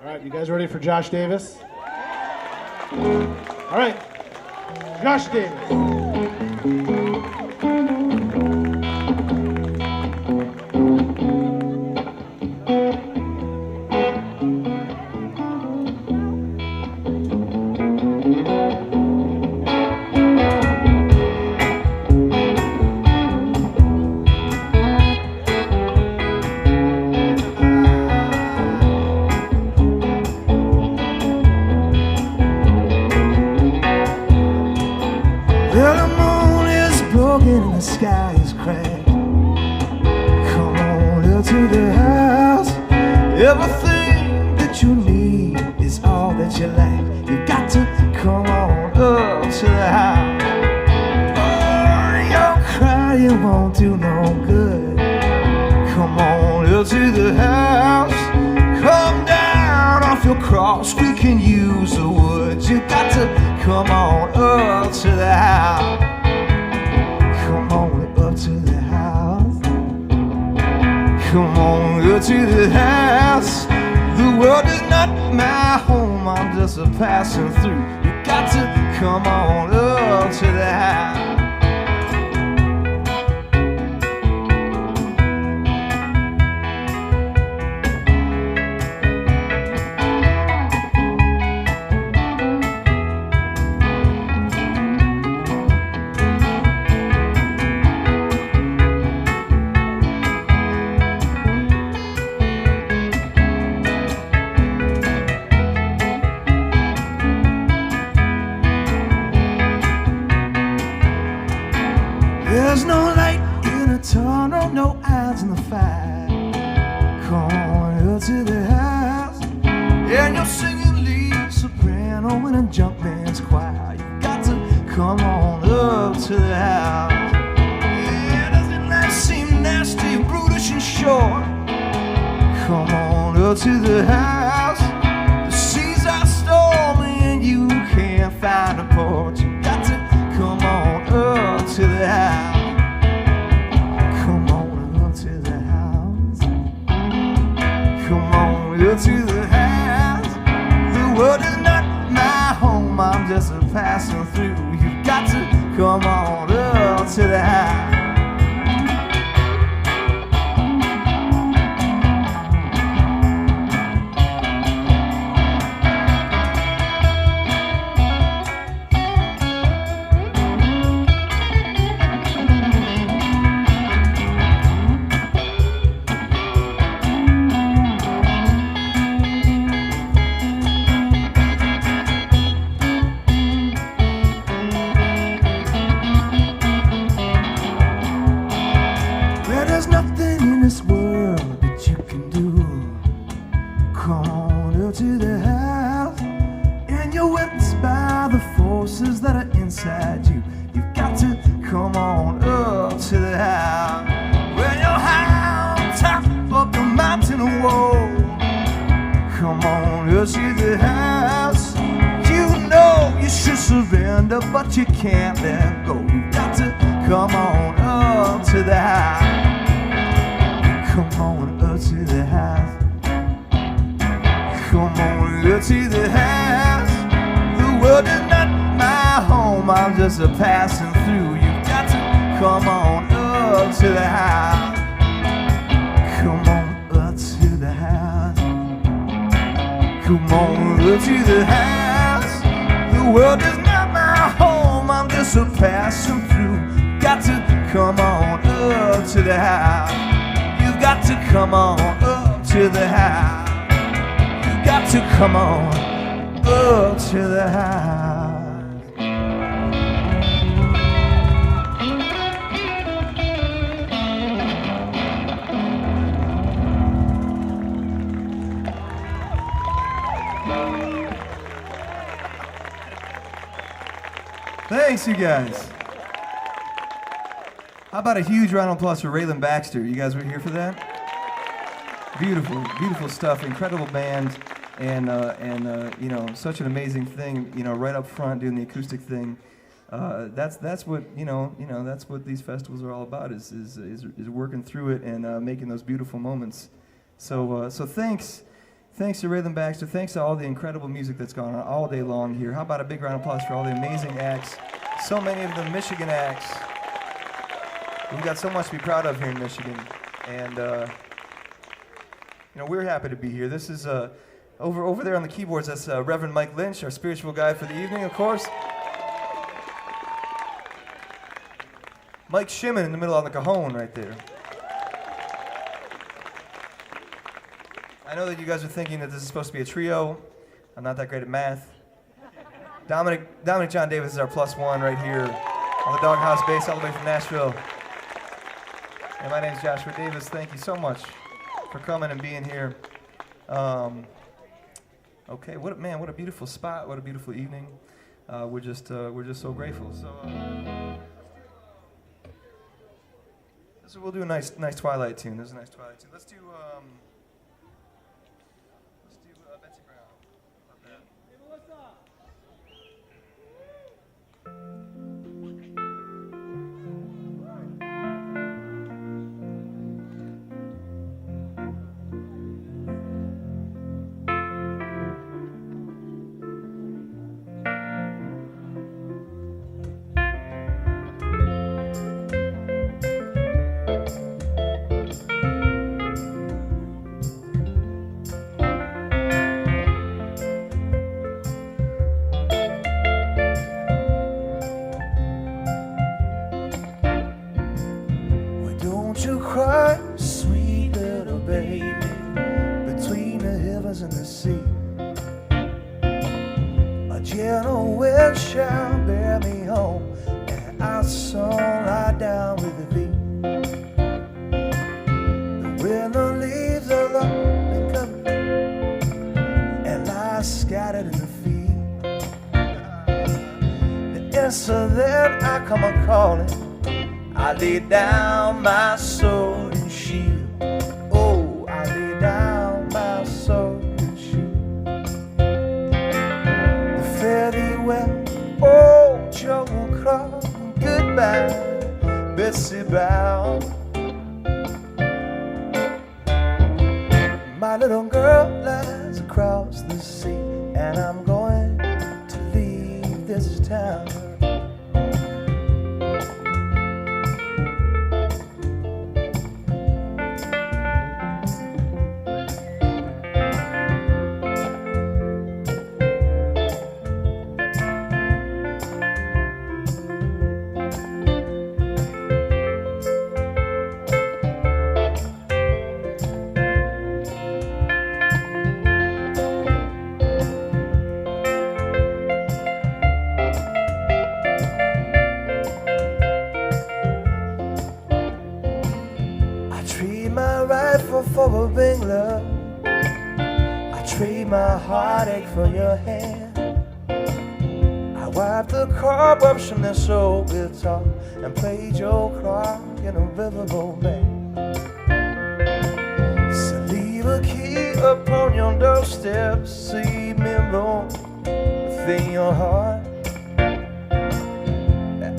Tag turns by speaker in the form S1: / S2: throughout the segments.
S1: All right, you guys ready for Josh Davis? All right, Josh Davis.
S2: Well, the moon is broken and the sky is cracked. Come on up to the house. Everything that you need is all that you lack. You got to come on up to the house. Oh, your crying won't do no good. Come on up to the house. Come down off your cross. We can use the wood. You got to come on up to the house. Come on up to the house. Come on up to the house. The world is not my home, I'm just a passing through. You got to come on up to the house. There's no light in a tunnel, no eyes in the fire. Come on up to the house. And you're singing lead soprano in a junk band's choir. You got to come on up to the house. Yeah, doesn't life seem nasty, brutish and short? Come on up to the house. The seas are stormy and you can't find a port. You got to come on up to the house. Come on up to the house. Come on up to the house. The world is not my home, I'm just a passing through. You got to come on up to the house. There's nothing in this world that you can do. Come on up to the house. And you're whipped by the forces that are inside you. You've got to come on up to the house. When you're high on top of the mountain wall, come on up to the house. You know you should surrender, but you can't let go. You've got to come on up to the house. Come on up to the house. Come on up to the house. The world is not my home, I'm just a passing through. You've got to come on up to the house. Come on up to the house. Come on up to the house. The world is not my home, I'm just a passing through. Got to come on up to the house. You've got to come on up to the house. You've got to come on up to the house. Thanks, you guys. How about a huge round of applause for Raylan Baxter? You guys were here for that? Beautiful, beautiful stuff. Incredible band, and you know, such an amazing thing. You know, right up front doing the acoustic thing. That's what that's what these festivals are all about. Is working through it and making those beautiful moments. So thanks
S3: Thanks to Rhythm Baxter. Thanks to all the incredible music that's gone on all day long here. How about a big round of applause for all the amazing acts? So many of them Michigan acts. We've got so much to be proud of here in Michigan. And, we're happy to be here. This is over there on the keyboards, that's Reverend Mike Lynch, our spiritual guide for the evening, of course. Mike Shimon in the middle on the cajon right there. I know that you guys are thinking that this is supposed to be a trio. I'm not that great at math. Dominic John Davis is our +1 right here on the Doghouse bass all the way from Nashville. And my name's Joshua Davis. Thank you so much for coming and being here. Okay, what a beautiful spot. What a beautiful evening. We're just so grateful. So we'll do a nice Twilight tune. This is a nice Twilight tune. Let's do Betsy Brown. Love that.
S2: Lay down my sword and shield. Oh, I lay down my sword and shield. Fare thee well, oh, Joe Clark. Goodbye, Betsy Brown. My little girl lies across the sea, and I'm going to leave this town. For a big love, I trade my heartache for your hand. I wiped the cobwebs from this old guitar and played Joe Clark in a riverboat band. So leave a key upon your doorstep, see me roam within your heart.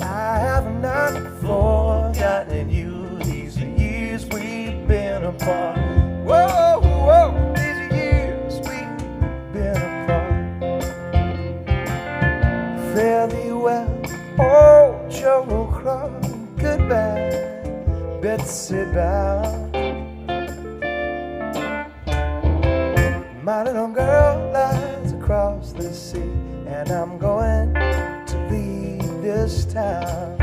S2: I have not forgotten you these years we've been apart. Whoa, whoa, these years we've been apart. Fare thee well, oh, Joe Clark. Goodbye, Betsy Brown. My little girl lies across the sea, and I'm going to leave this town.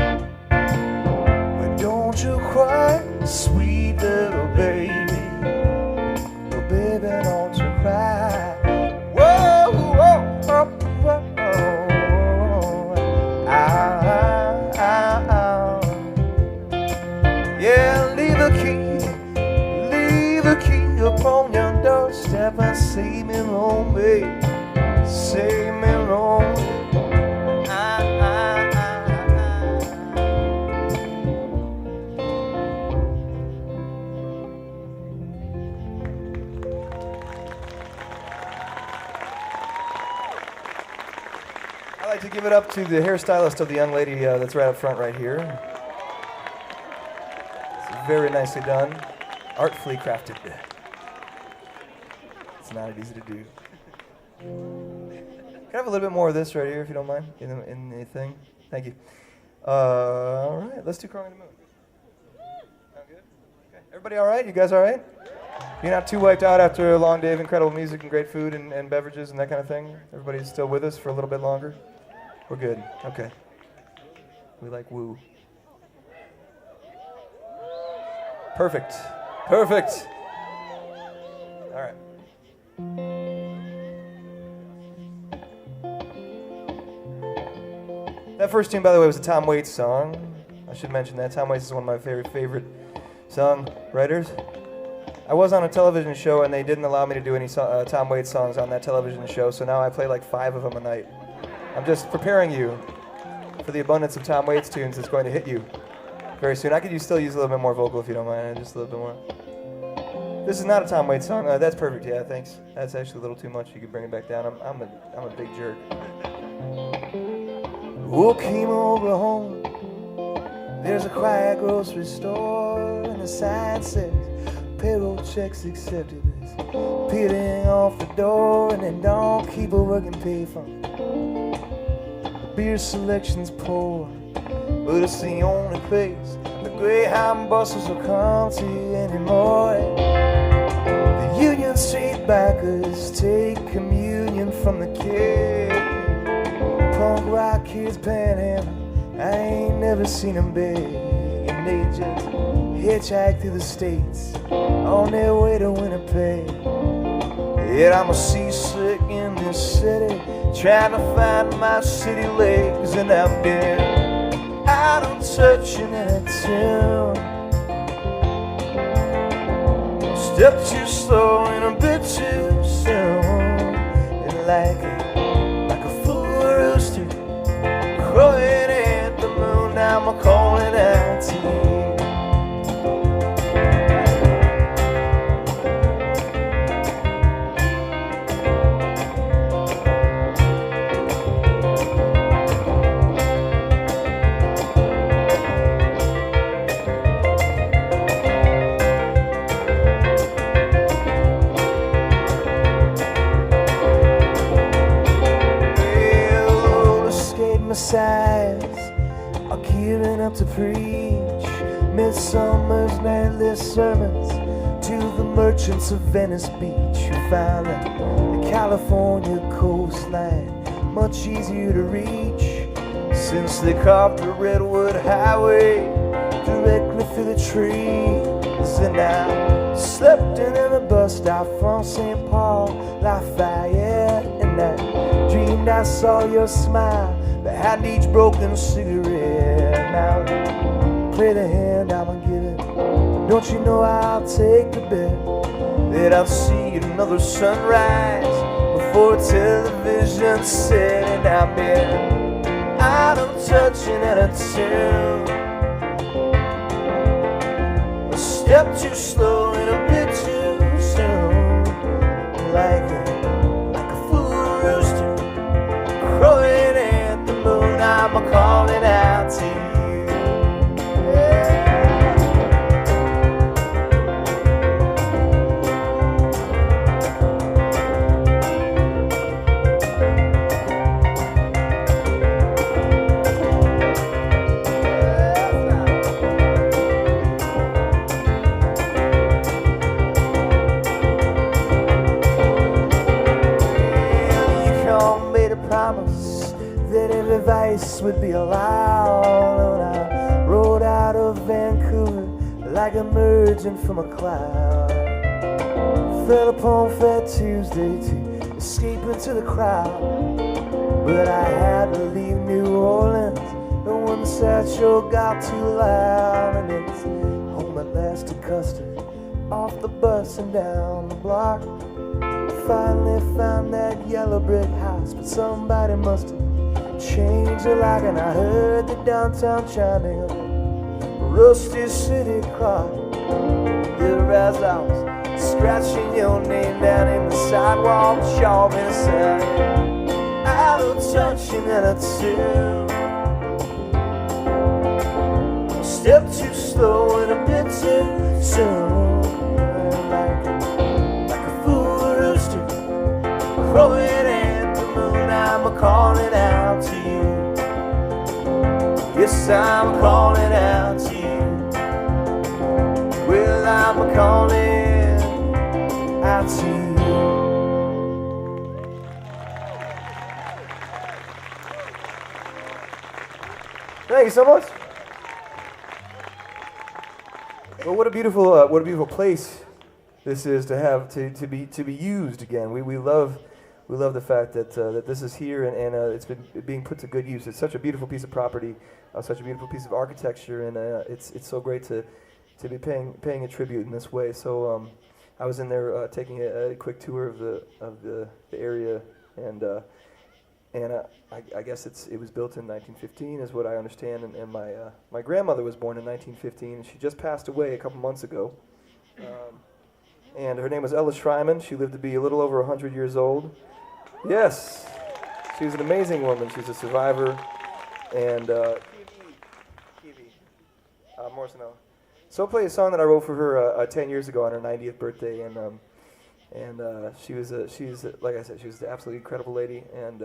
S2: But don't you cry, sweet little baby. Baby, don't you cry. Whoa, whoa, whoa, whoa, yeah, leave a key upon your doorstep and say me wrong, baby, say me wrong.
S3: I'd like to give it up to the hairstylist of the young lady that's right up front right here. It's very nicely done, artfully crafted. It's not easy to do. Can I have a little bit more of this right here, if you don't mind, in the thing? Thank you. All right, let's do Crawling to the Moon. Sound good? Okay. Everybody all right? You guys all right? You're not too wiped out after a long day of incredible music and great food and beverages and that kind of thing? Everybody's still with us for a little bit longer? We're good. Okay. We like woo. Perfect. Perfect. All right. That first tune, by the way, was a Tom Waits song. I should mention that. Tom Waits is one of my favorite songwriters. I was on a television show, and they didn't allow me to do any Tom Waits songs on that television show, so now I play like 5 of them a night. I'm just preparing you for the abundance of Tom Waits tunes that's going to hit you very soon. I could still use a little bit more vocal if you don't mind, just a little bit more. This is not a Tom Waits song. That's perfect, yeah, thanks. That's actually a little too much. You can bring it back down. I'm a big jerk.
S2: Oh, came over home. There's a quiet grocery store, and the sign says, payroll checks accepted. It's peeling off the door, and they don't keep a working payphone. The beer selection's poor, but it's the only place the Greyhound buses will come to anymore. The Union Street backers take communion from the kid. Punk rock kids panhandle, I ain't never seen them beg, and they just hitchhike through the states on their way to Winnipeg. Yet I'm a seasick in this city, trying to find my city legs, and I've been out of touch in a tune. Step too slow and a bit too soon, and like a fool rooster crowing at the moon, I'm a calling out to you. Messiahs are gearing up to preach midsummer's nightly sermons to the merchants of Venice Beach, who found the California coastline much easier to reach since they carved the Redwood Highway directly through the trees. And I slept in every bus stop from St. Paul, Lafayette, and I dreamed I saw your smile behind each broken cigarette. Now play the hand I'ma give it. Don't you know I'll take the bet that I'll see another sunrise before television set. And I've been out of touch and out of tune, a step too slow and a bit too soon, like a fool rooster crowing at the moon, I'm a calling out to you. Yeah. That every vice would be allowed, and I rode out of Vancouver like emerging from a cloud. Fell upon Fat Tuesday to escape into the crowd, but I had to leave New Orleans, and when the sideshow got too loud, and it's home at last to Custer, off the bus and down the block. Finally found that yellow brick house, but somebody must have changed the lock, and I heard the downtown chiming of a rusty city clock. As I was scratching your name down in the sidewalk chalk inside, out of touch and out of tune, a step too slow and a bit too soon, like a fool rooster throwing at the moon, I'm calling out to you. Yes, I'm calling out to you. Well, I'm calling out to you. Thank you so much. Well, what a beautiful place this is to have to be used again. We love the fact that that this is here and it's been being put to good use. It's such a beautiful piece of property, such a beautiful piece of architecture, and it's so great to be paying a tribute in this way. So I was in there taking a quick tour of the area, and I guess it was built in 1915 is what I understand, and my grandmother was born in 1915, and she just passed away a couple months ago. And her name was Ella Schreiman. She lived to be a little over 100 years old. Yes, she was an amazing woman. She's a survivor, and Morrisonella. So I'll play a song that I wrote for her 10 years ago on her 90th birthday, and she's like I said, she was an absolutely incredible lady, and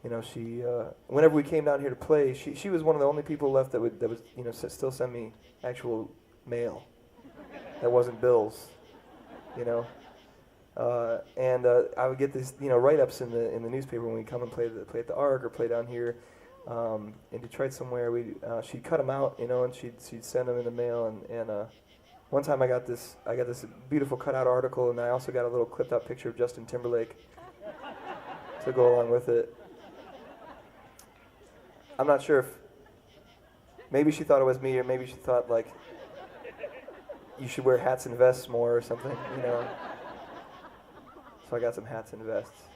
S2: you know, she whenever we came down here to play, she was one of the only people left that would you know still send me actual mail that wasn't bills, you know, and I would get these write-ups in the newspaper when we come and play at the Ark or play down here in Detroit somewhere. She'd cut them out, you know, and she'd send them in the mail, and one time I got this beautiful cutout article, and I also got a little clipped out picture of Justin Timberlake to go along with it. I'm not sure if maybe she thought it was me, or maybe she thought like you should wear hats and vests more or something, you know. So I got some hats and vests.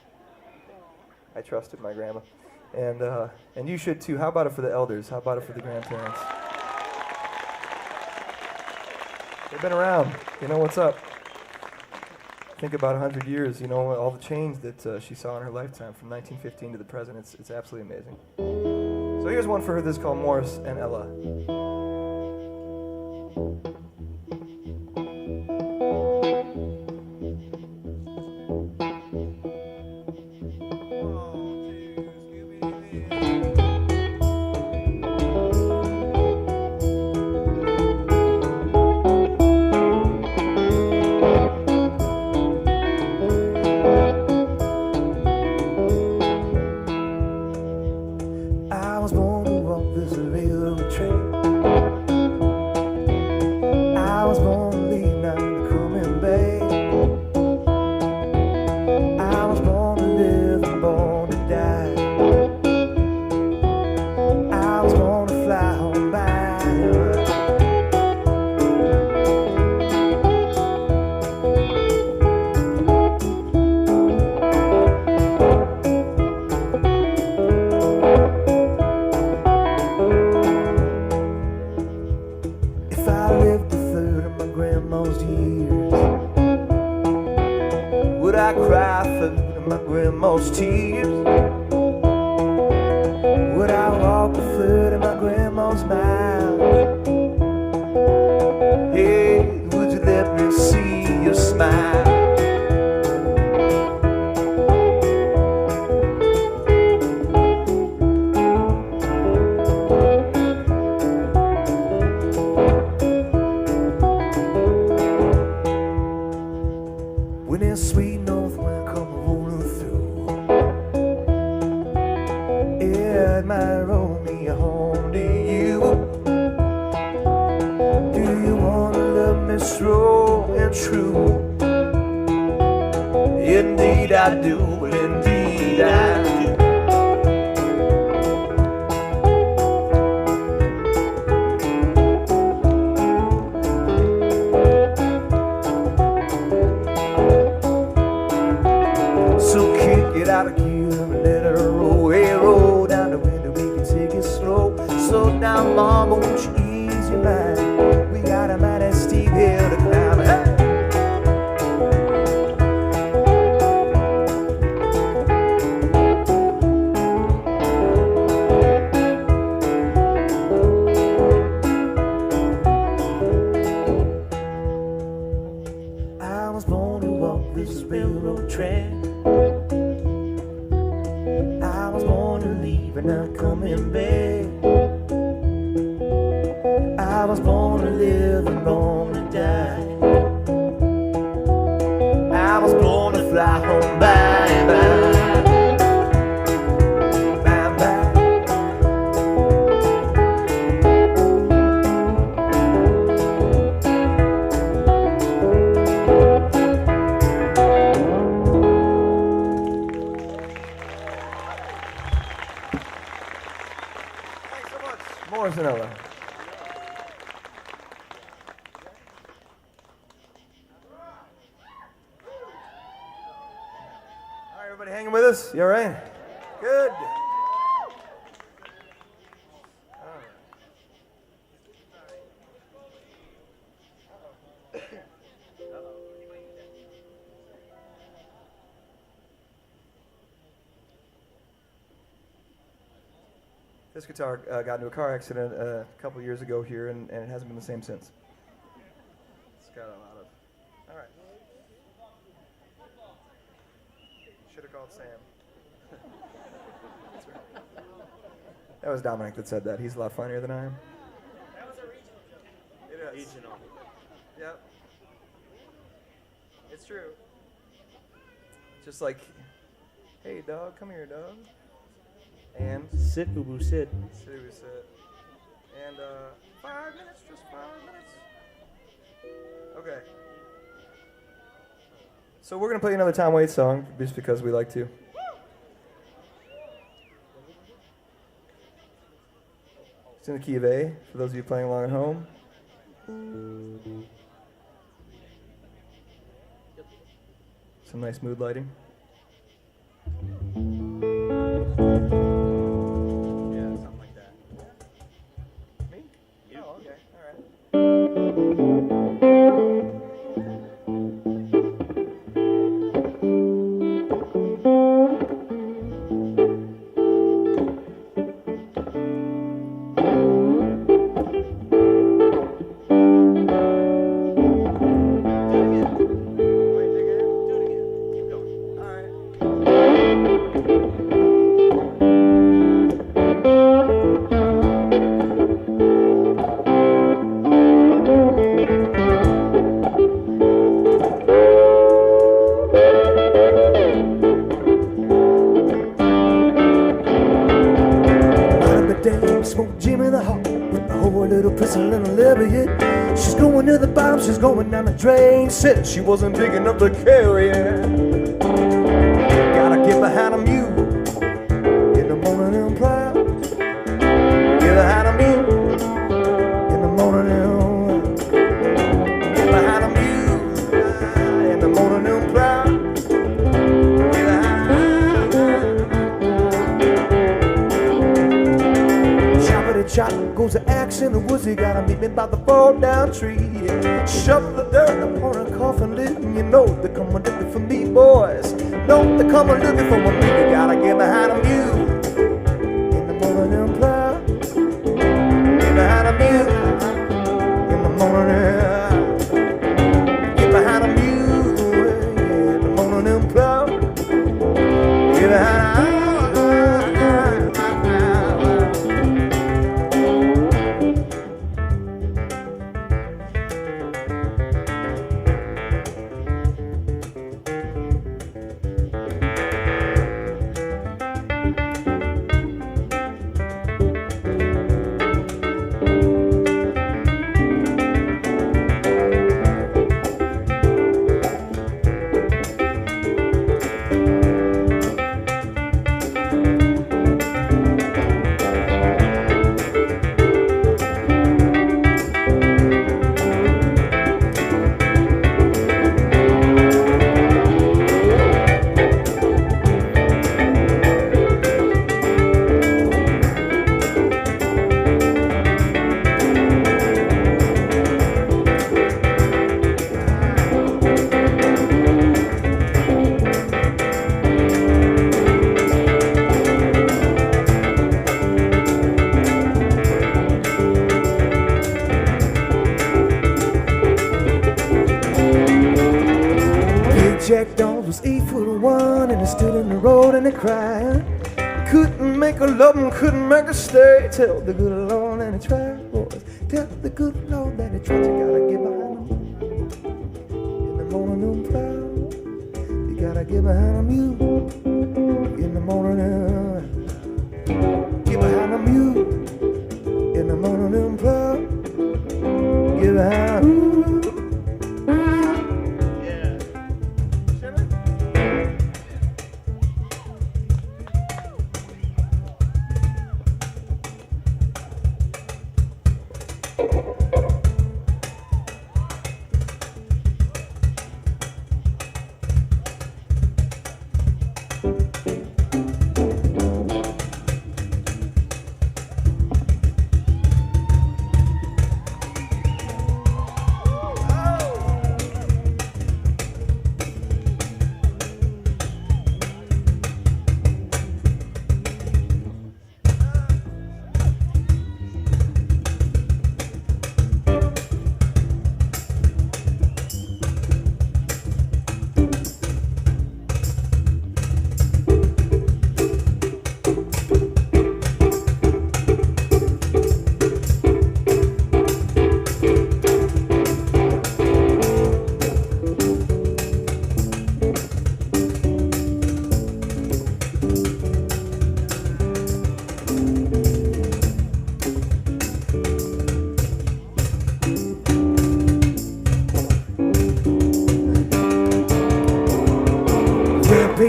S2: I trusted my grandma, and you should too. How about it for the elders? How about it for the grandparents? They've been around. You know what's up. Think about 100 years, you know, all the change that she saw in her lifetime from 1915 to the present. It's absolutely amazing. So here's one for her. This is called Morris and Ella. not coming back. I was born to live and born to die. I was born to fly home, bye bye.
S3: Morrisonella. All right, everybody hanging with us? You all right? Good. This guitar got into a car accident a couple years ago here, and it hasn't been the same since. It's got a lot of... All right. Should have called Sam. That's right. That was Dominic that said that. He's a lot funnier than I am.
S4: That was a regional joke.
S3: It is.
S4: Regional.
S3: Yep. It's true. Just like, hey, dog, come here, dog. And...
S4: Sit, Ubu, sit.
S3: Sit. And 5 minutes, just 5 minutes. Okay. So we're gonna play another Tom Waits song just because we like to. It's in the key of A for those of you playing along at home. Some nice mood lighting. Oh, okay. All right.
S2: Smoke Jim in the hall with a whole little pistol and a Liberty. She's going to the bottom, she's going down the drain. Said she wasn't big enough to carry it. Gotta get behind a mule in the morning and proud. Get behind a mule in the morning and get behind a mule in the morning and proud. Shot goes the axe in the woods. You gotta meet me by the fall down tree. Shovel the dirt upon a coffin lid. You know they come looking for me, boys. No, they come looking for me. You gotta get behind a mule in the morning and plow. Get behind a mule in the morning. Get behind a mule in the morning and plow. Get behind a Jack Dawes was 8'1" and he stood in the road and he cried. couldn't make her love him, couldn't make her stay. Tell the good Lord that he tried, boys. Tell the good Lord that he tried. You gotta get behind him. In the morning I'm proud. You gotta get behind him, you. In the morning, get behind him, you. In the morning I'm proud. Get behind him.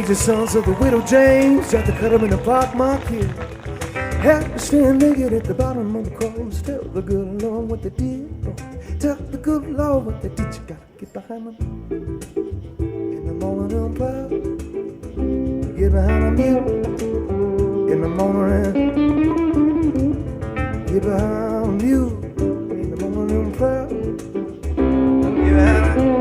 S2: The sons of the widow James tried to cut him in the park market. Had to stand naked at the bottom of the cross. Tell the good Lord what they did. Tell the good Lord what they did. You gotta get behind them. In the morning I'm proud. Get behind them, you. In the morning, get behind you. In the morning I'm proud. Get behind them.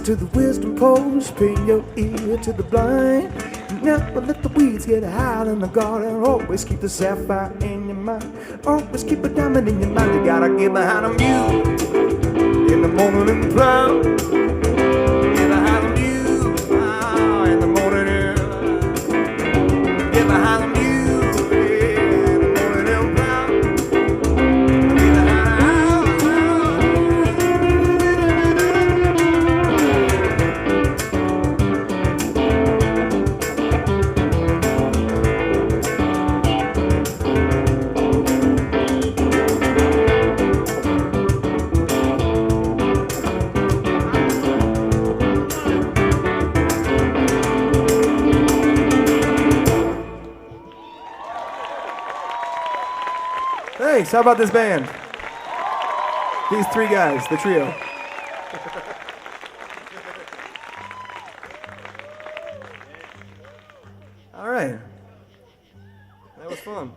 S2: To the wisdom post, pay your ear to the blind. Never let the weeds get high in the garden. Always keep the sapphire in your mind. Always keep a diamond in your mind. You gotta get behind them, you. In the morning and proud. Get behind them, you. In the morning, get behind them, you. In the morning and proud. Get behind them. Thanks. How about this band? These three guys, the trio. All right. That was fun.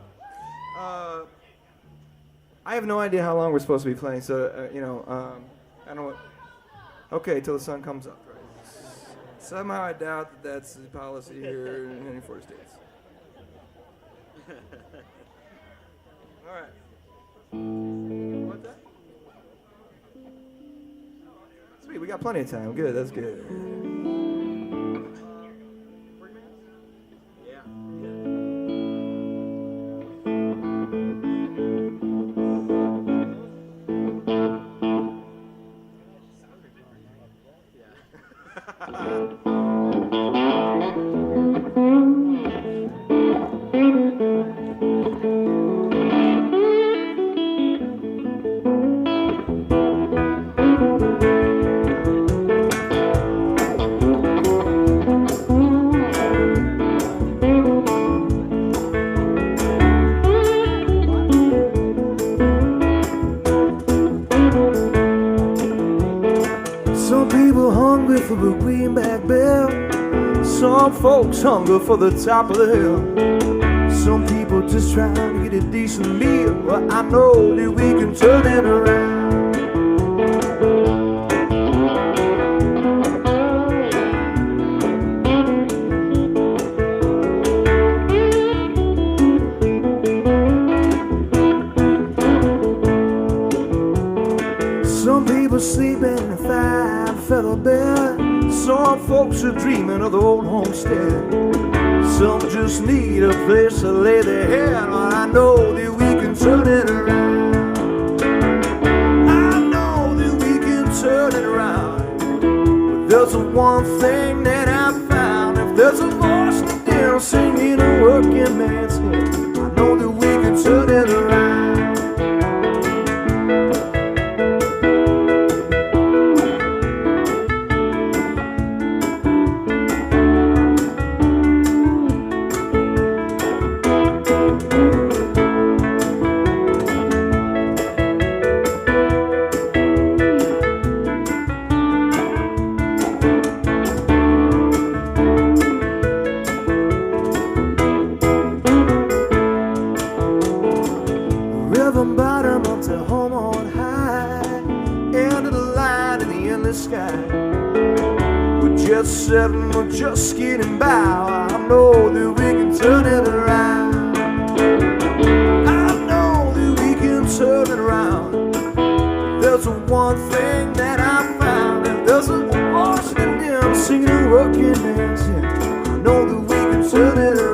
S2: I have no idea how long we're supposed to be playing, so, I don't know what. Okay, till the sun comes up, right? Somehow I doubt that that's the policy here in any 4 states.
S3: All right. What's that? Sweet, we got plenty of time. Good, that's good.
S2: Some people hungry for the greenback bell. Some folks hunger for the top of the hill. Some people just trying to get a decent meal. Well, I know that we can turn it around. Some people sleeping in a five-feather bed. Some folks are dreaming of the old homestead. Some just need a place to lay their head. Well, I know that we can turn it around. I know that we can turn it around. But there's one thing that I found. If there's a voice down singing a working man's hymn, I know that we can turn it around. River bottom up to home on high, end of the line in the endless sky. We're just sitting, we're just getting by. I know that we can turn it around. I know that we can turn it around. There's one thing that I found, and there's a voice in them singing a working man's hymn. I know that we can turn it around.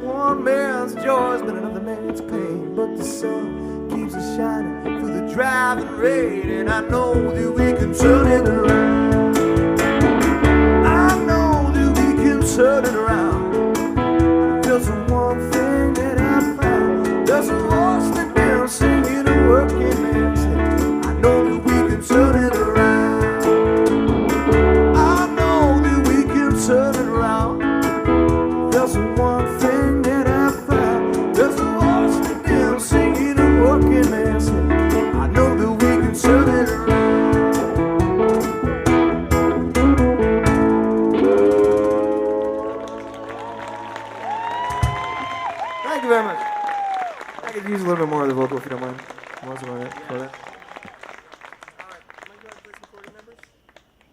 S2: One man's joy's been another man's pain, but the sun keeps us shining through the driving rain, and I know that we can turn it around. I know that we can turn it around. There's one thing that I found. There's a voice that down singing a working man's hymn. I know that we can turn it around. I know that we can turn it around. There's one thing that I found. There's a voice down singing a working man's hymn. I know that we can turn it around. Thank you very much. I could use a little bit more of the vocal if you don't mind. Once a minute for that.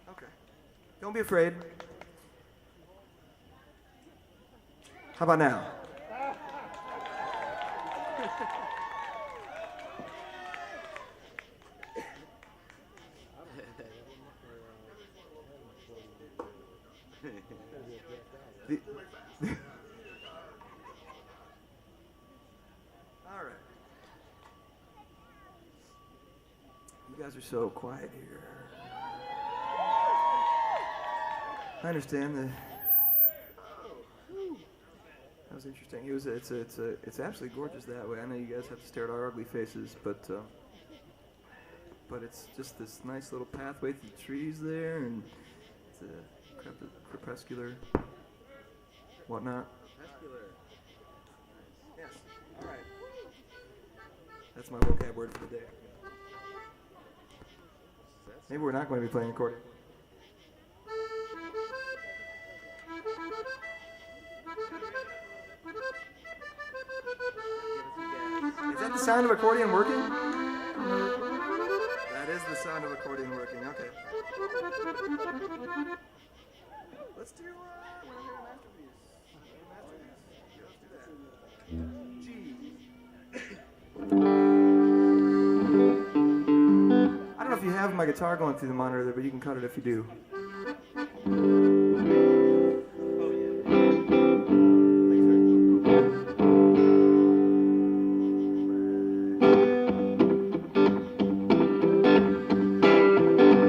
S2: Okay. Don't be afraid. How about now? All right. You guys are so quiet here. I understand that. That was interesting. It's absolutely gorgeous that way. I know you guys have to stare at our ugly faces, but it's just this nice little pathway through the trees there, and it's a crepuscular whatnot. Crepuscular. Yes. All right. That's my vocab word for the day. Maybe we're not going to be playing accordion.
S3: sound of accordion working? That is the sound of accordion working. Okay. Let's do one of their masterpieces. Yeah, let's do that. G. I don't know if you have my guitar going through the monitor there, but you can cut it if you do.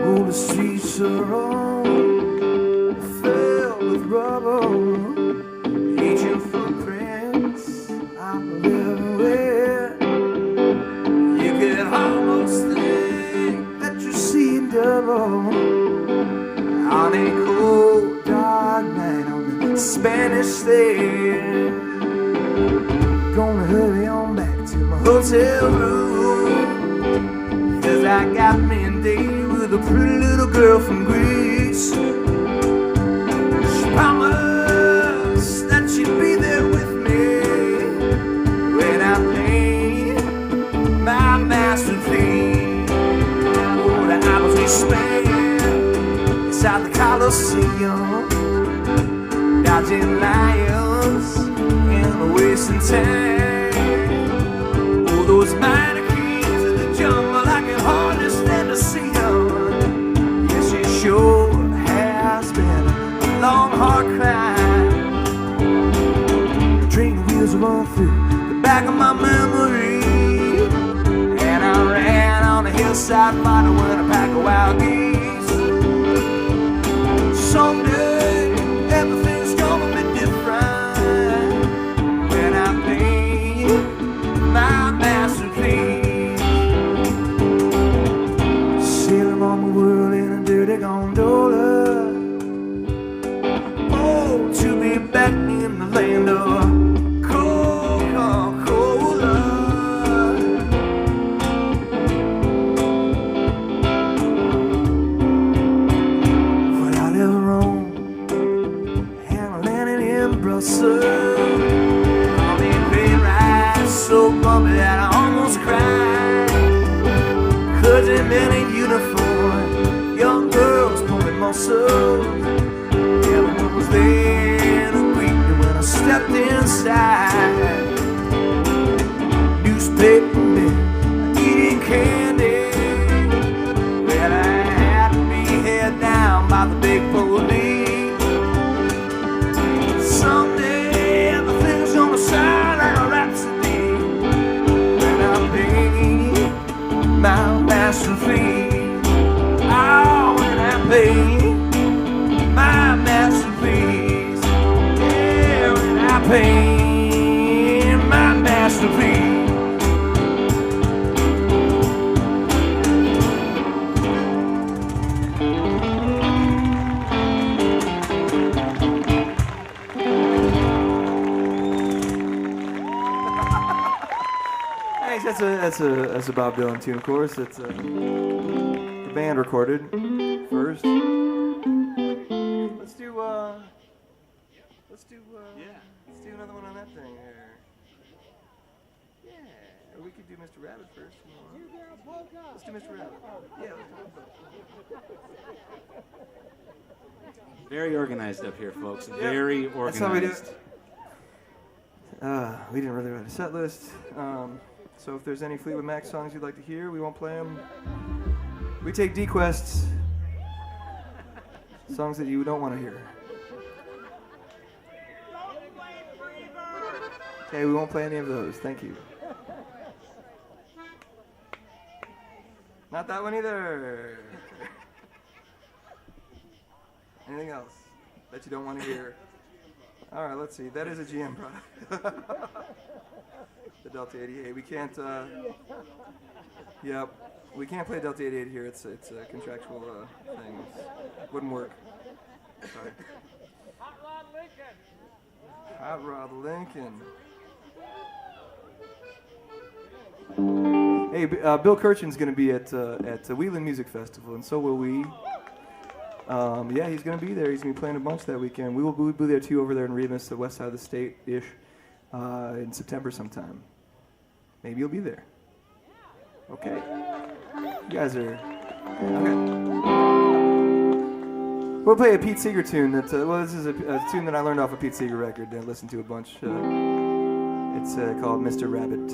S2: Oh, the streets are all filled with rubble, ancient footprints out everywhere. You could almost think that you're seeing double on a cold, dark night on the Spanish Stair. Gonna hurry on back to my hotel room, 'cause I got me a date with a pretty little girl from Greece. She promised that she'd be there with me when I paint my masterpiece. Oh, the hours we spent inside the Colosseum, dodging lions and wasting time. Oh, those minor keys in the jungle, I can hardly stand to see them. Yes, it sure has been a long, hard climb. Train wheels run through the back of my memory, and I ran on the hillside fighting with a pack of wild geese. Someday everything's gonna be different when I paint my masterpiece. Sailing on the world in a dirty gondola. Oh, to be back in the land of Coca-Cola. But I live wrong and I landed in Brussels. On the plane ride so bumpy that I almost cried. 'Cause in many uniform, young girls pumping muscles. Everyone was there to greet me when I stepped inside. Newspaper men eating candy. Well, I had to be held down by the big police. Someday everything's gonna sound like a rhapsody when I paint my masterpiece. Oh, when I paint my masterpiece. Yeah, when I paint my masterpiece.
S3: Thanks. That's a Bob Dylan tune, of course. It's the band recorded first. Let's do another one on that thing here. Yeah, or we could do Mr. Rabbit first. Let's do Mr. Rabbit. Yeah.
S5: Very organized up here, folks. Very organized.
S3: That's how we do it. We didn't really write a set list. So if there's any Fleetwood Mac songs you'd like to hear, we won't play them. We take D-Quests. Songs that you don't want to hear. Okay, we won't play any of those. Thank you. Not that one either. Anything else that you don't want to hear? All right, let's see. That is a GM product. The Delta 88. We can't. Yep. We can't play Delta 88 here. It's a contractual thing. Wouldn't work. Sorry. Hot Rod Lincoln. Hey, Bill Kirchin's going to be at Wheeling Music Festival, and so will we. Yeah, he's going to be there. He's going to be playing a bunch that weekend. We'll be there too over there in Remus, the west side of the state-ish, in September sometime. maybe you'll be there. Okay. You guys are... Okay. We'll play a Pete Seeger tune. This is a tune that I learned off a Pete Seeger record that I listened to a bunch. It's called Mr. Rabbit.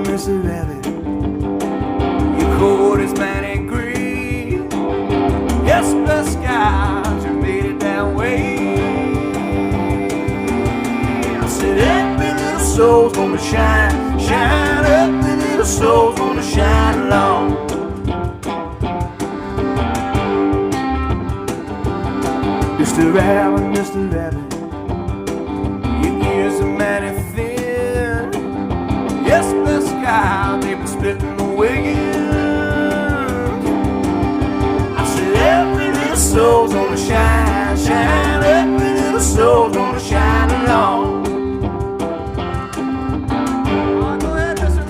S2: Mr. Rabbit, your coat is mighty green. Yes, the skies are made it that way. I said every little soul's gonna shine, shine. Every little soul's gonna shine along. Mr. Rabbit, Mr. Rabbit, your ears are mighty thin. Yes, the sky, they've been splitting the wind. I said every little soul's gonna shine, shine. Every little soul's gonna shine along. Oh, go ahead, Mr.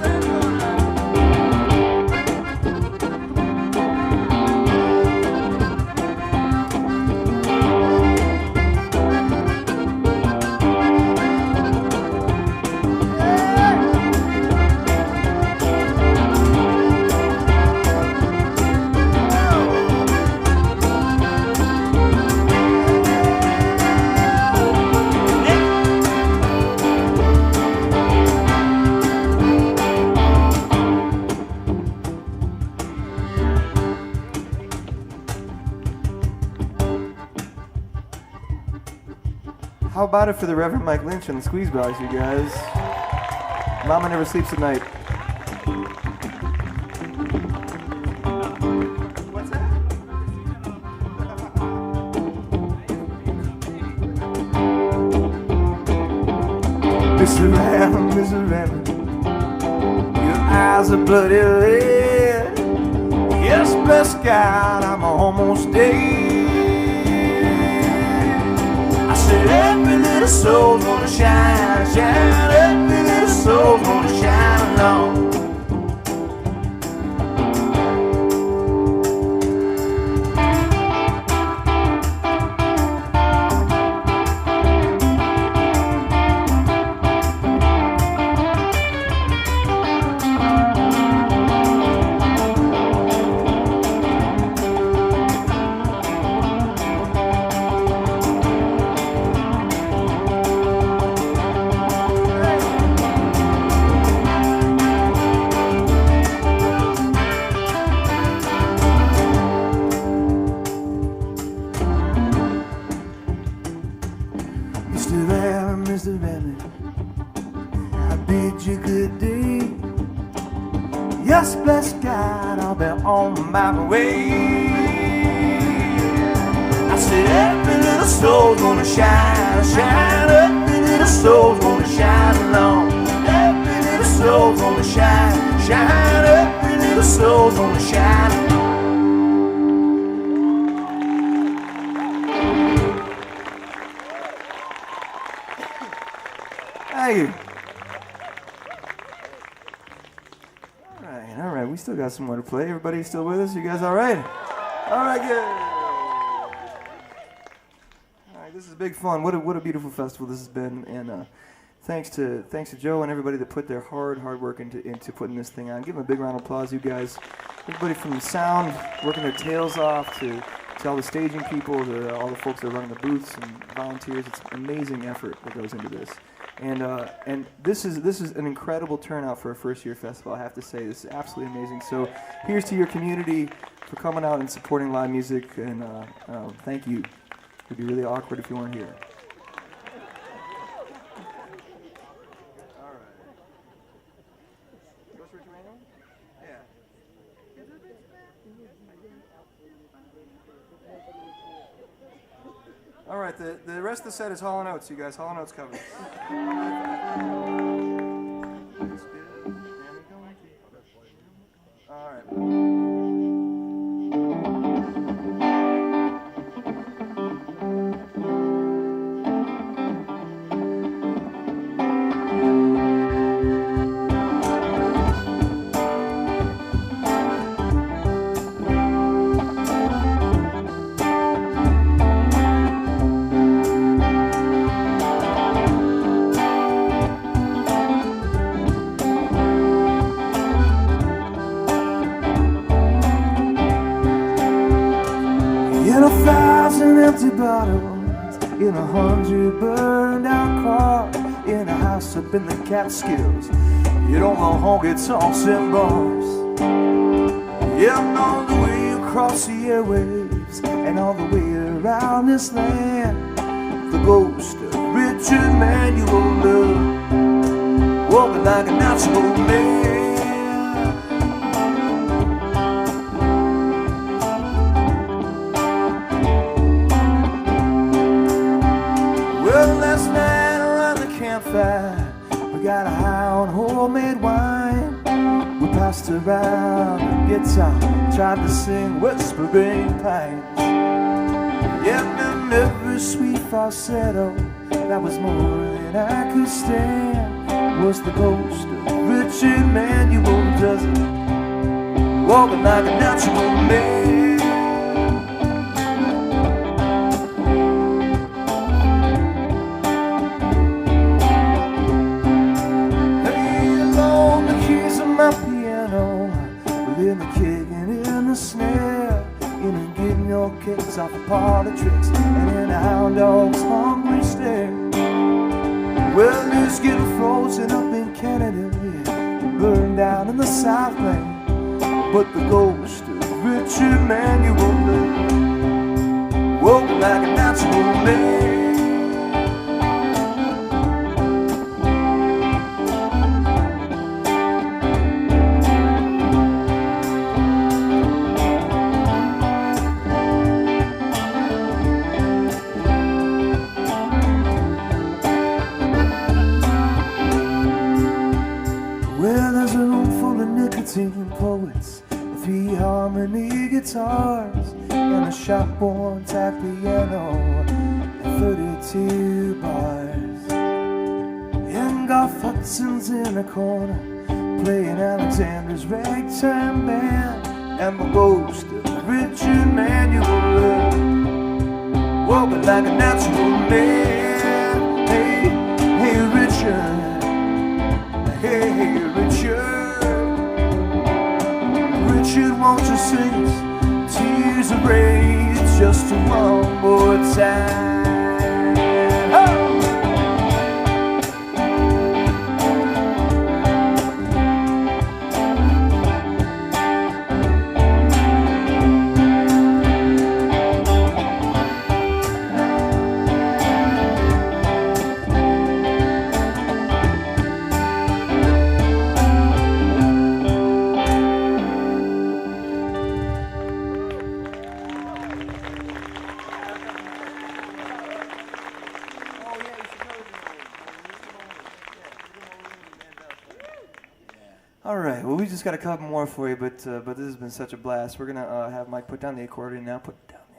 S3: How about it for the Reverend Mike Lynch and the Squeeze Boys, you guys? Mama never sleeps at night. What's that?
S2: Mr. Rabbit, Mr. Rabbit, your eyes are bloody red. Yes, bless God, I'm almost dead. I said every little soul's gonna shine, shine. Every little soul's gonna shine along. Mr. Rabbit, Mr. Rabbit, I bid you good day. Yes, bless God, I'll be on my way. I said every little soul's gonna shine, shine. Every little soul's gonna shine along. Every little soul's gonna shine, shine. Every little soul's gonna shine along.
S3: Thank you. All right. We still got some more to play. Everybody still with us? You guys all right? All right, good. All right, this is big fun. What a beautiful festival this has been, and thanks to Joe and everybody that put their hard work into putting this thing on. Give them a big round of applause, you guys. Everybody from the sound working their tails off to all the staging people, to all the folks that are running the booths and volunteers. It's amazing effort that goes into this. And this is an incredible turnout for a first-year festival, I have to say. This is absolutely amazing. So here's to your community for coming out and supporting live music, and thank you. It would be really awkward if you weren't here. All right. Goes for Toronto? Yeah. All right, the rest of the set is Hall & Oates, you guys. Hall & Oates covered.
S2: bottles in 100 burned out cars in a house up in the Catskills. You don't know honky tonks and bars. Yeah, and all the way across the airwaves and all the way around this land, the ghost of Richard Manuel Love, walking like a natural man. Well, last night around the campfire, we got a high on homemade wine. We passed around a guitar, tried to sing Whispering Pines. Yeah, and every sweet falsetto, that was more than I could stand, was the ghost of Richard Manuel Dozen, walking like a natural man. Kicks off a part of tricks and in a hound dog's hungry stare. Well, it's getting frozen up in Canada, yeah, burned down in the Southland, but the ghost of Richard Manuel Love, walking like a natural man. Poets, 3 harmony guitars, and a shop-worn type piano, and 32 bars. And Garth Hudson's in a corner, playing Alexander's ragtime band, and the ghost of Richard Manuel Love, walking like a natural man. Hey, hey, Richard. Hey, Richard. Richard, won't you sing us Tears of Rage just one more time? Oh! All right, well, we just got a couple more for you, but this has been such a blast. We're going to have Mike put down the accordion now. Put down the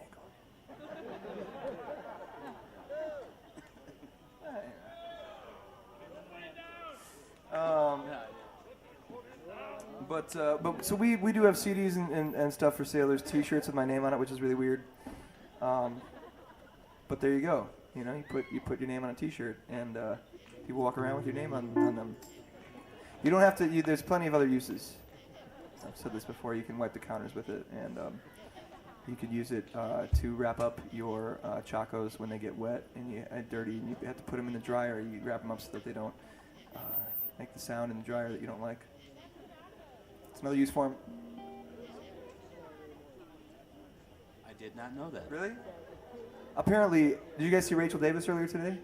S2: accordion. But so we do have CDs and stuff for sale. There's T-shirts with my name on it, which is really weird. But there you go. You know, you put your name on a T-shirt, and people walk around with your name on them. You don't have to. There's plenty of other uses. I've said this before. You can wipe the counters with it, and you could use it to wrap up your chacos when they get wet and dirty, and you have to put them in the dryer. You wrap them up so that they don't make the sound in the dryer that you don't like. It's another use for them.
S5: I did not know that.
S3: Really? Apparently, did you guys see Rachel Davis earlier today?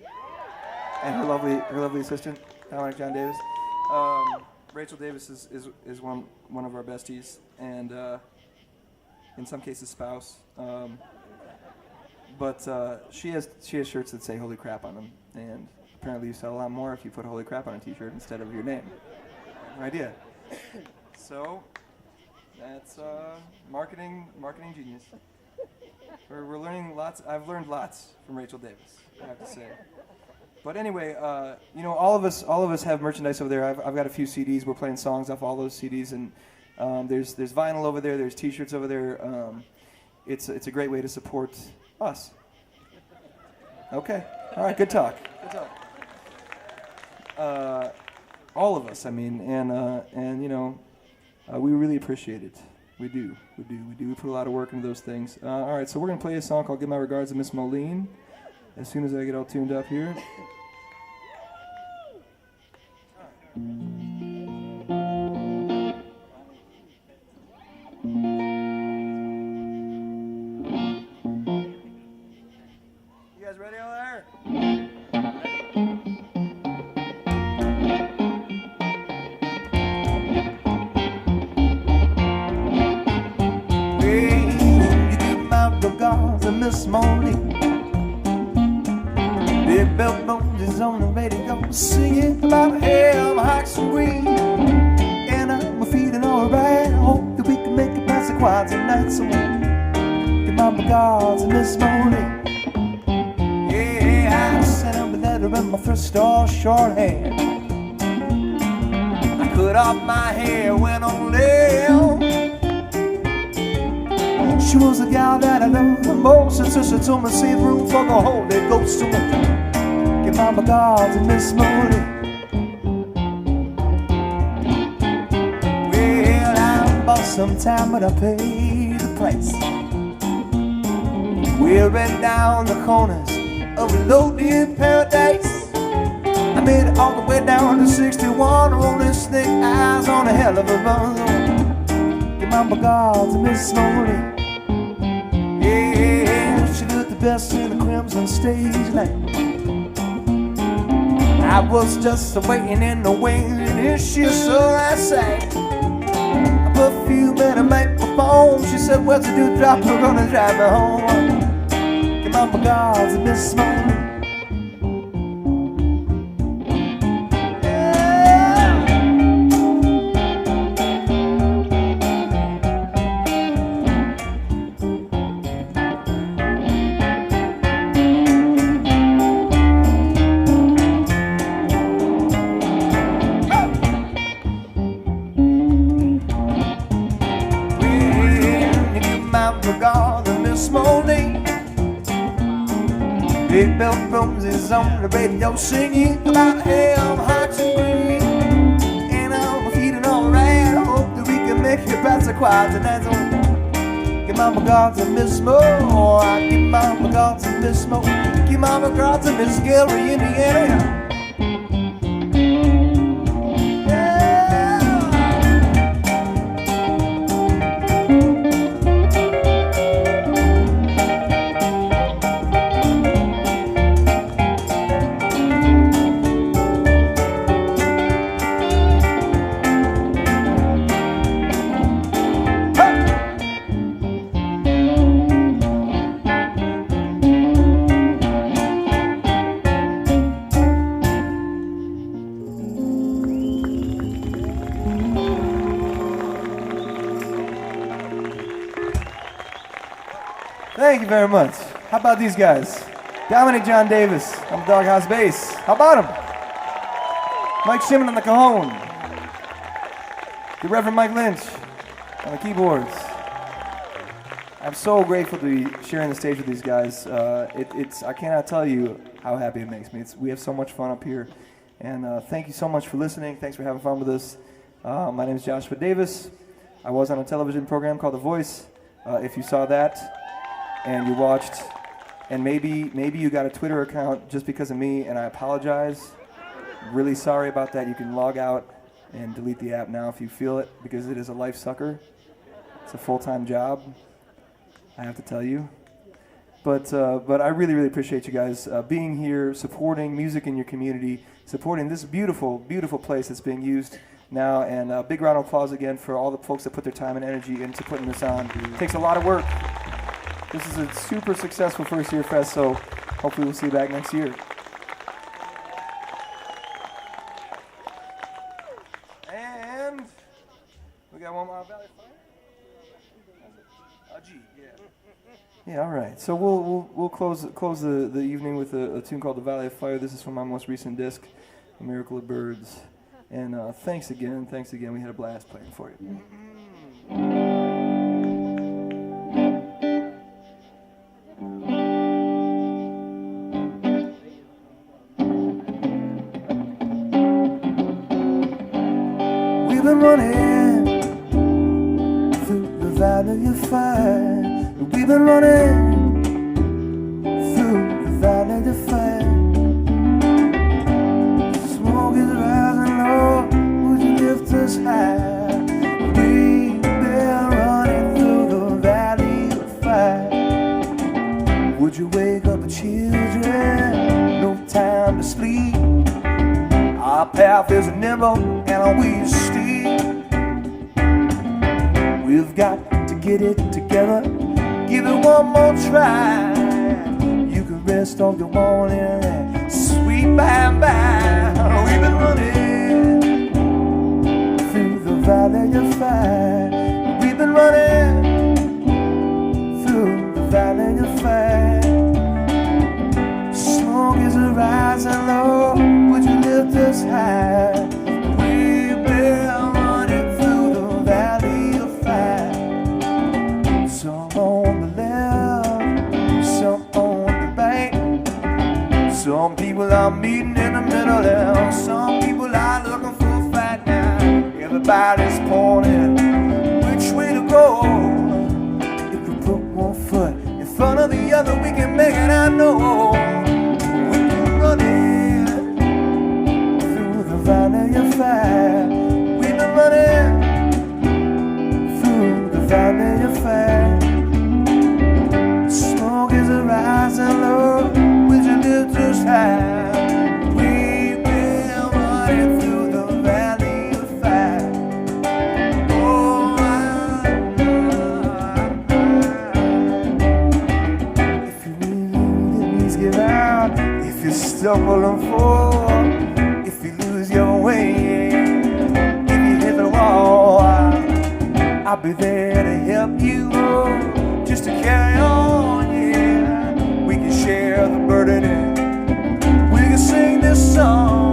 S3: And her lovely assistant, Dominic John Davis. Rachel Davis is one of our besties, and in some cases spouse. But she has shirts that say "Holy Crap" on them, and apparently you sell a lot more if you put "Holy Crap" on a T-shirt instead of your name. No idea. So that's marketing genius. We're learning lots. I've learned lots from Rachel Davis, I have to say. But anyway, you know, all of us have merchandise over there. I've got a few CDs. We're playing songs off all those CDs, and there's vinyl over there. There's T-shirts over there. It's a great way to support us. Okay. All right. Good talk. Good talk. All of us. I mean, and you know, we really appreciate it. We do. We put a lot of work into those things. All right, so we're going to play a song called Give My Regards to Miss Moline as soon as I get all tuned up here. You guys ready out there?
S2: And Miss Moline, Big Bell Bones is on the radio singing about ham, hocks and green. And I'm feeling alright. I hope that we can make it past the quiet tonight. So give my regards to Miss Moline. Yeah, I sent him a letter in my first shorthand. I cut off my hair, went on down. She was the gal that I loved the most, and sister told me save room for the Holy Ghost. So give my regards to Miss Moline. Well, I bought some time, but I paid the price. We ran down the corners of a loaded paradise. I made it all the way down to 61, rolling snake eyes on a hell of a run. Give my regards to Miss Moline. She looked the best in the crimson stage land. I was just waiting in the wings, and she saw I sang. A perfume and a microphone. She said, "What's a dewdrop? We're gonna drive me home." Give my regards to Miss Moline. Big Bell Bones is on the radio singing about ham, hocks and green. And I'm feeling alright. I hope that we can make it past the quiet tonight. So give my regards to Miss Mo. I give my regards to Miss Mo. Give my regards to Miss Gilroy, Indiana. Thank you very much. How about these guys? Dominic John Davis on the Doghouse bass. How about him? Mike Shimon on the cajon. The Reverend Mike Lynch on the keyboards. I'm so grateful to be sharing the stage with these guys. I cannot tell you how happy it makes me. We have so much fun up here. And thank you so much for listening. Thanks for having fun with us. My name is Joshua Davis. I was on a television program called The Voice. If you saw that, and you watched, and maybe you got a Twitter account just because of me, and I apologize. Really sorry about that. You can log out and delete the app now if you feel it, because it is a life sucker. It's a full-time job, I have to tell you. But I really, really appreciate you guys being here, supporting music in your community, supporting this beautiful, beautiful place that's being used now, and a big round of applause again for all the folks that put their time and energy into putting this on. It takes a lot of work. This is a super successful first year fest, so hopefully we'll see you back next year. And we got one more Valley Fire? G, yeah. Yeah, all right. So we'll close the evening with a tune called The Valley of Fire. This is from my most recent disc, A Miracle of Birds. And thanks again. We had a blast playing for you. We've been running through the valley of fire. We've been running through the valley of fire. Smoke is rising low, would you lift us high? We've been running through the valley of fire. Would you wake up the children? No time to sleep. Our path is nimble and we steep. We've got to get it together. Give it one more try. You can rest on your morning and sweet by and by. We've been running through the valley of fire. We've been running through the valley of fire. Smoke is rising low, would you lift us high? We've been running through the valley of fire. Some on the left, some on the right. Some people are meeting in the middle and some people are looking for a fight now. Everybody's pointing which way to go. If we put one foot in front of the other, we can make it, I know. We've been running through the valley of fire. We've been running through the valley of fire. Smoke is rising low, would you lift us high? We've been running through the valley of fire. Oh, if you really please give out. If you stumble and fall, if you lose your way, if you hit the wall, I'll be there to help you, just to carry on, yeah. We can share the burden and we can sing this song.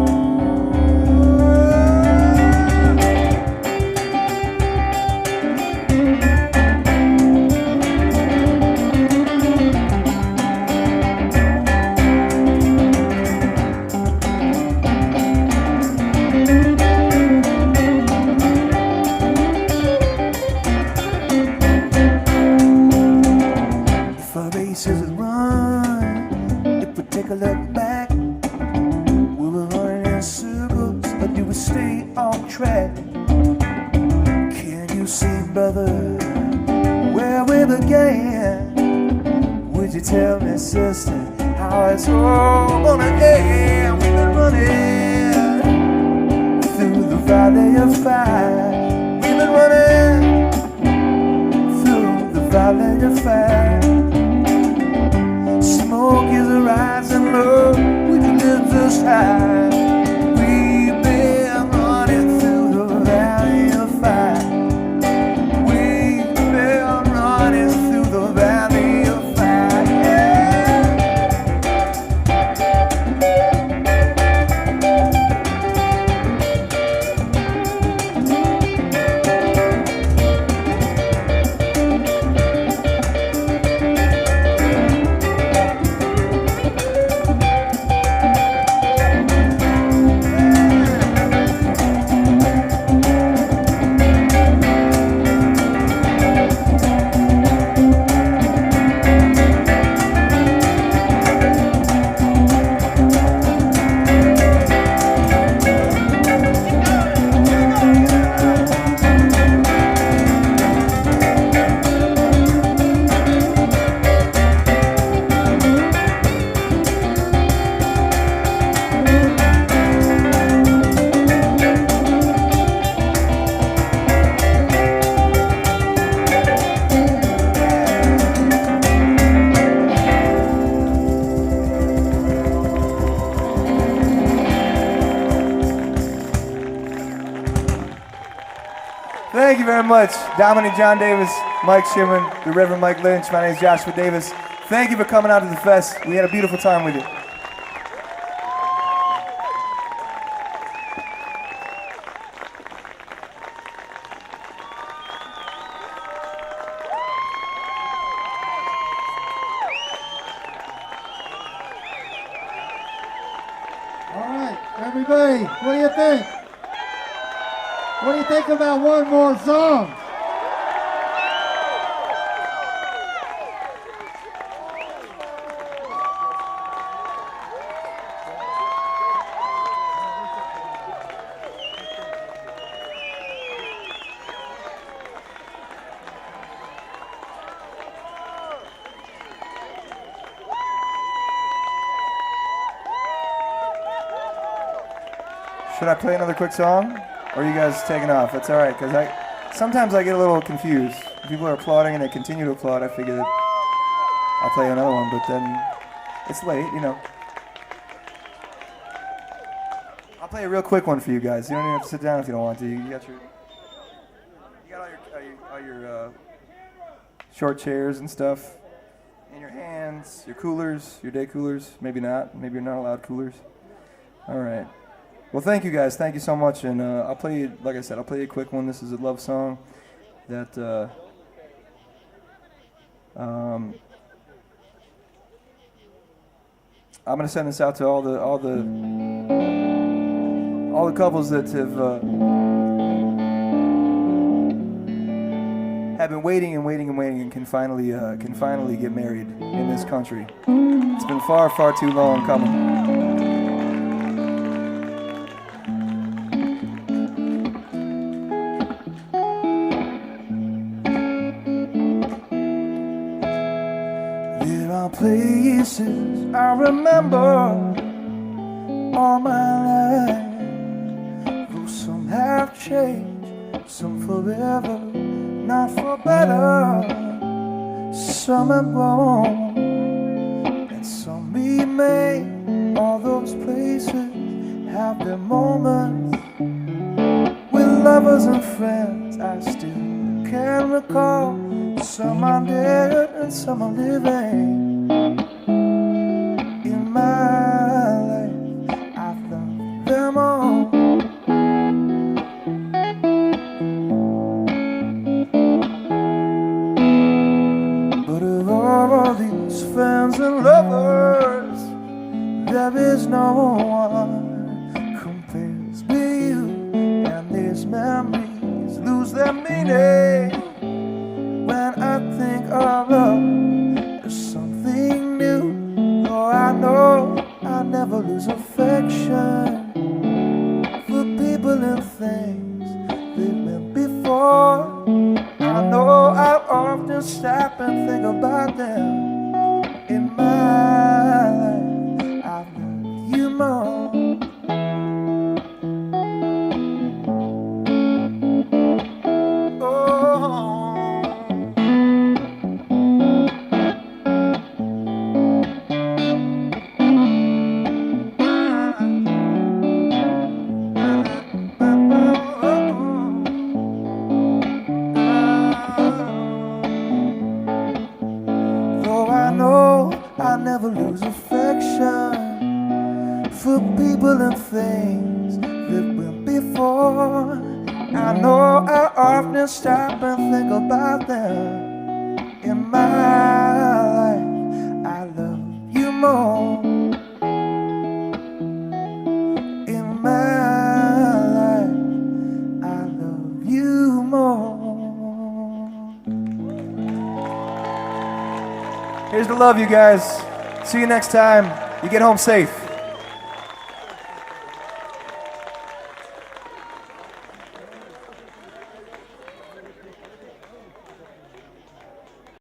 S2: If our race is run, if we take a look back, we were running in circles, or do we stay on track? Can you see, brother, where we began? Would you tell me, sister, how it's all gonna end? We've been running through the valley of fire. We've been running through the valley of fire. Smoke is rising low, would you lift us high? We've been running through the valley of fire. We've been running through the valley of fire. Thank you very much, Dominic John Davis, Mike Shimon, the Reverend Mike Lynch. My name is Joshua Davis. Thank you for coming out to the fest. We had a beautiful time with you.
S1: All right, everybody, what do you think? What do you think about one more song?
S3: Should I play another quick song? Or are you guys taking off? That's all right, because sometimes I get a little confused. If people are applauding and they continue to applaud, I figure that I'll play another one, but then it's late, you know. I'll play a real quick one for you guys. You don't even have to sit down if you don't want to. You got all your short chairs and stuff in your hands, your coolers, your day coolers. Maybe not. Maybe you're not allowed coolers. All right. Well, thank you guys. Thank you so much. And I'll play you, like I said, I'll play you a quick one. This is a love song that I'm gonna send this out to all the couples that have been waiting and can finally get married in this country. It's been far, far too long coming. There are places I remember all my life. Some have changed, some forever, not for better. Some have grown, and some remain. All those places have their moments. With lovers and friends, I still can recall. Some are dead and some are living. In my life, I've loved them all. Friends and lovers, there is no one compares with you, and these memories lose their meaning. When I think of love, there's something new. Oh, I know I never lose affection for people and things they've been before. I know I'll often stop and think about them. In my life, I've loved you more. I never lose affection for people and things that went before. I know I often stop and think about them. In my life, I love you more. In my life, I love you more. Here's the love, you guys. See you next time. You get home safe.